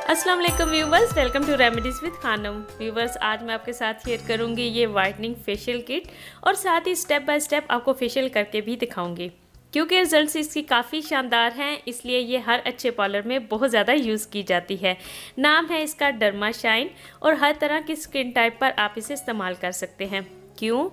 अस्सलाम वालेकुम viewers, welcome to remedies with Khanam. Viewers, आज मैं आपके साथ शेयर करूंगी ये वाइटनिंग फेशियल किट और साथ ही स्टेप बाय स्टेप आपको फेशियल करके भी दिखाऊंगी। क्योंकि रिजल्ट्स इसकी काफ़ी शानदार हैं, इसलिए ये हर अच्छे पार्लर में बहुत ज़्यादा यूज़ की जाती है। नाम है इसका डर्मा शाइन और हर तरह की स्किन टाइप पर आप इसे इस्तेमाल कर सकते हैं। क्यों?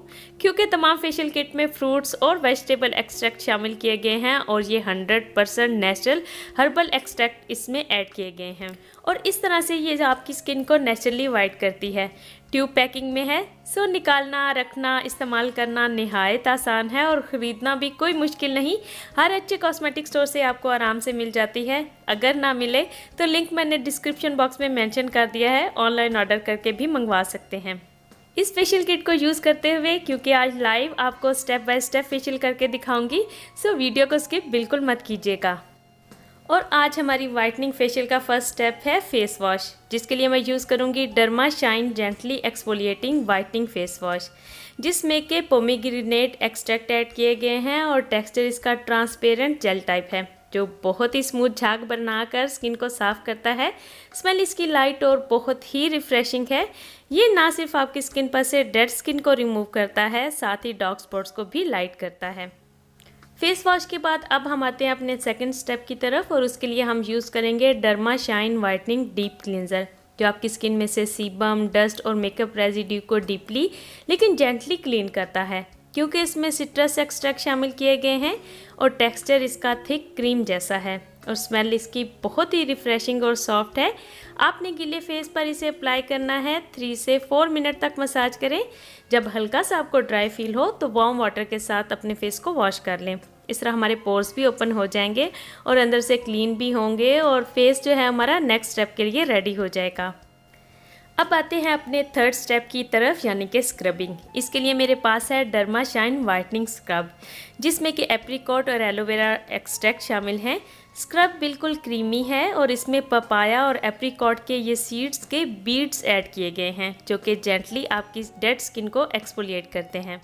क्योंकि तमाम फेशियल किट में फ्रूट्स और वेजिटेबल एक्सट्रैक्ट शामिल किए गए हैं और ये 100% नेचुरल हर्बल एक्सट्रैक्ट इसमें ऐड किए गए हैं और इस तरह से ये आपकी स्किन को नेचुरली वाइट करती है। ट्यूब पैकिंग में है, सो निकालना, रखना, इस्तेमाल करना निहायत आसान है और ख़रीदना भी कोई मुश्किल नहीं। हर अच्छे कॉस्मेटिक स्टोर से आपको आराम से मिल जाती है। अगर ना मिले तो लिंक मैंने डिस्क्रिप्शन बॉक्स में मेंशन कर दिया है, ऑनलाइन ऑर्डर करके भी मंगवा सकते हैं। इस फेशियल किट को यूज़ करते हुए, क्योंकि आज लाइव आपको स्टेप बाय स्टेप फेशियल करके दिखाऊंगी, सो वीडियो को स्किप बिल्कुल मत कीजिएगा। और आज हमारी वाइटनिंग फेशियल का फर्स्ट स्टेप है फेस वॉश, जिसके लिए मैं यूज़ करूंगी derma shine gently exfoliating whitening face wash, जिसमें के पोमीग्रेनेट एक्सट्रैक्ट ऐड किए गए हैं और टेक्सचर इसका ट्रांसपेरेंट जेल टाइप है, जो बहुत ही स्मूथ झाग बनाकर स्किन को साफ करता है। स्मेल इसकी लाइट और बहुत ही रिफ्रेशिंग है। ये ना सिर्फ आपकी स्किन पर से डेड स्किन को रिमूव करता है, साथ ही डार्क स्पॉट्स को भी लाइट करता है। फेस वॉश के बाद अब हम आते हैं अपने सेकंड स्टेप की तरफ और उसके लिए हम यूज़ करेंगे derma shine whitening deep cleanser, जो आपकी स्किन में से सीबम, डस्ट और मेकअप रेजिड्यू को डीपली लेकिन जेंटली क्लीन करता है। क्योंकि इसमें सिट्रस एक्सट्रैक्ट शामिल किए गए हैं और टेक्सचर इसका थिक क्रीम जैसा है और स्मेल इसकी बहुत ही रिफ्रेशिंग और सॉफ्ट है। आपने गीले फेस पर इसे अप्लाई करना है। 3 से 4 मिनट तक मसाज करें। जब हल्का सा आपको ड्राई फील हो तो वार्म वाटर के साथ अपने फेस को वॉश कर लें। इस तरह हमारे पोर्स भी ओपन हो जाएंगे और अंदर से क्लीन भी होंगे और फेस जो है हमारा नेक्स्ट स्टेप के लिए रेडी हो जाएगा। अब आते हैं अपने थर्ड स्टेप की तरफ, यानी कि स्क्रबिंग। इसके लिए मेरे पास है डर्मा शाइन वाइटनिंग स्क्रब, जिसमें कि एप्रिकॉट और एलोवेरा एक्सट्रैक्ट शामिल हैं। स्क्रब बिल्कुल क्रीमी है और इसमें पपाया और एप्रिकॉट के ये सीड्स के बीड्स ऐड किए गए हैं, जो कि जेंटली आपकी डेड स्किन को एक्सफोलिएट करते हैं।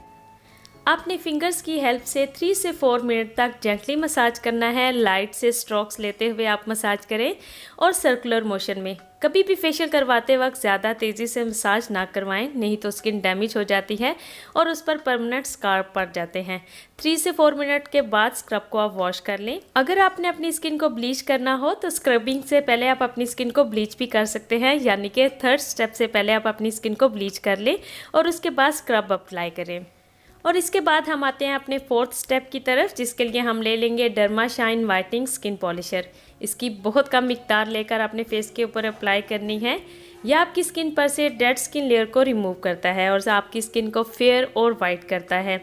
आपने फिंगर्स की हेल्प से 3 से 4 मिनट तक जेंटली मसाज करना है। लाइट से स्ट्रोक्स लेते हुए आप मसाज करें और सर्कुलर मोशन में। कभी भी फेशियल करवाते वक्त ज़्यादा तेज़ी से मसाज ना करवाएं, नहीं तो स्किन डैमेज हो जाती है और उस पर परमानेंट स्कार पड़ जाते हैं। 3 से 4 मिनट के बाद स्क्रब को आप वॉश कर लें। अगर आपने अपनी स्किन को ब्लीच करना हो तो स्क्रबिंग से पहले आप अपनी स्किन को ब्लीच भी कर सकते हैं, यानी कि थर्ड स्टेप से पहले आप अपनी स्किन को ब्लीच कर लें और उसके बाद स्क्रब अप्लाई करें। और इसके बाद हम आते हैं अपने फोर्थ स्टेप की तरफ, जिसके लिए हम ले लेंगे derma shine whitening skin polisher. इसकी बहुत कम मिकदार लेकर अपने फेस के ऊपर अप्लाई करनी है। यह आपकी स्किन पर से डेड स्किन लेयर को रिमूव करता है और आपकी स्किन को फेयर और वाइट करता है।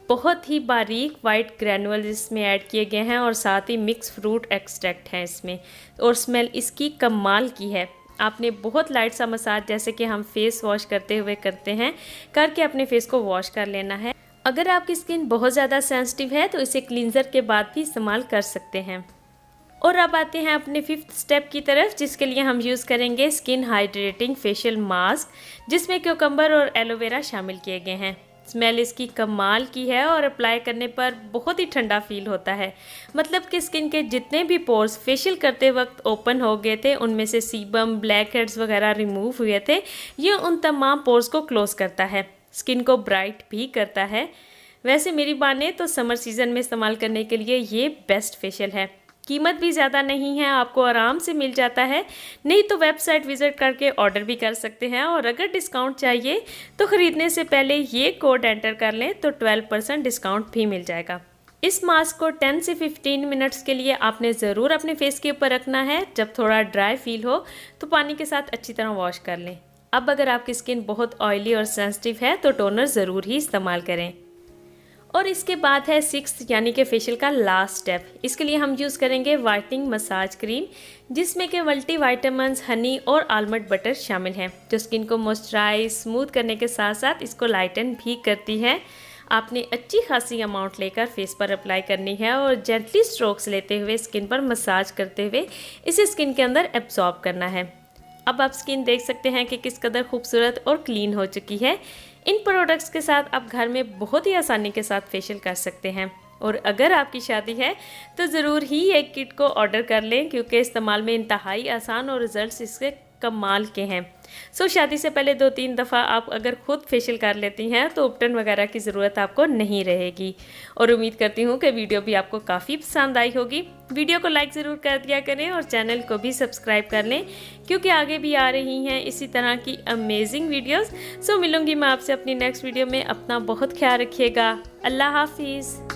बहुत ही बारीक वाइट ग्रैनुअल इसमें ऐड किए गए हैं और साथ ही मिक्स फ्रूट एक्सट्रैक्ट हैं इसमें, और स्मेल इसकी कमाल की है। आपने बहुत लाइट सा मसाज, जैसे कि हम फेस वॉश करते हुए करते हैं, करके अपने फेस को वॉश कर लेना है। अगर आपकी स्किन बहुत ज़्यादा सेंसिटिव है तो इसे क्लींजर के बाद भी इस्तेमाल कर सकते हैं। और अब आते हैं अपने फिफ्थ स्टेप की तरफ, जिसके लिए हम यूज़ करेंगे स्किन हाइड्रेटिंग फेशियल मास्क, जिसमें क्यूकम्बर और एलोवेरा शामिल किए गए हैं। स्मेल इसकी कमाल की है और अप्लाई करने पर बहुत ही ठंडा फील होता है। मतलब कि स्किन के जितने भी पोर्स फेशियल करते वक्त ओपन हो गए थे, उनमें से सीबम, ब्लैक हेड्स वगैरह रिमूव हुए थे, ये उन तमाम पोर्स को क्लोज करता है। स्किन को ब्राइट भी करता है। वैसे मेरी माने तो समर सीज़न में इस्तेमाल करने के लिए ये बेस्ट फेशियल है। कीमत भी ज़्यादा नहीं है, आपको आराम से मिल जाता है। नहीं तो वेबसाइट विज़िट करके ऑर्डर भी कर सकते हैं और अगर डिस्काउंट चाहिए तो ख़रीदने से पहले ये कोड एंटर कर लें तो 12% डिस्काउंट भी मिल जाएगा। इस मास्क को 10 से 15 मिनट्स के लिए आपने ज़रूर अपने फेस के ऊपर रखना है। जब थोड़ा ड्राई फील हो तो पानी के साथ अच्छी तरह वॉश कर लें। अब अगर आपकी स्किन बहुत ऑयली और सेंसिटिव है तो टोनर ज़रूर ही इस्तेमाल करें। और इसके बाद है सिक्स्थ, यानी कि फेशियल का लास्ट स्टेप। इसके लिए हम यूज़ करेंगे वाइटनिंग मसाज क्रीम, जिसमें के मल्टी वाइटामिन्स, हनी और आलमंड बटर शामिल हैं, जो स्किन को मॉइस्चराइज, स्मूथ करने के साथ साथ इसको लाइटन भी करती है। आपने अच्छी खासी अमाउंट लेकर फेस पर अप्लाई करनी है और जेंटली स्ट्रोक्स लेते हुए स्किन पर मसाज करते हुए इसे स्किन के अंदर एब्जॉर्ब करना है। अब आप स्किन देख सकते हैं कि किस कदर खूबसूरत और क्लीन हो चुकी है। इन प्रोडक्ट्स के साथ आप घर में बहुत ही आसानी के साथ फेशियल कर सकते हैं। और अगर आपकी शादी है तो ज़रूर ही एक किट को ऑर्डर कर लें, क्योंकि इस्तेमाल में इंतहाई आसान और रिज़ल्ट इसके कमाल के हैं। शादी से पहले 2-3 दफ़ा आप अगर खुद फेशियल कर लेती हैं तो उपटन वगैरह की ज़रूरत आपको नहीं रहेगी। और उम्मीद करती हूँ कि वीडियो भी आपको काफ़ी पसंद आई होगी। वीडियो को लाइक ज़रूर कर दिया करें और चैनल को भी सब्सक्राइब कर लें, क्योंकि आगे भी आ रही हैं इसी तरह की अमेजिंग वीडियोज़। मिलूँगी मैं आपसे अपनी नेक्स्ट वीडियो में। अपना बहुत ख्याल रखिएगा। अल्लाह हाफिज़।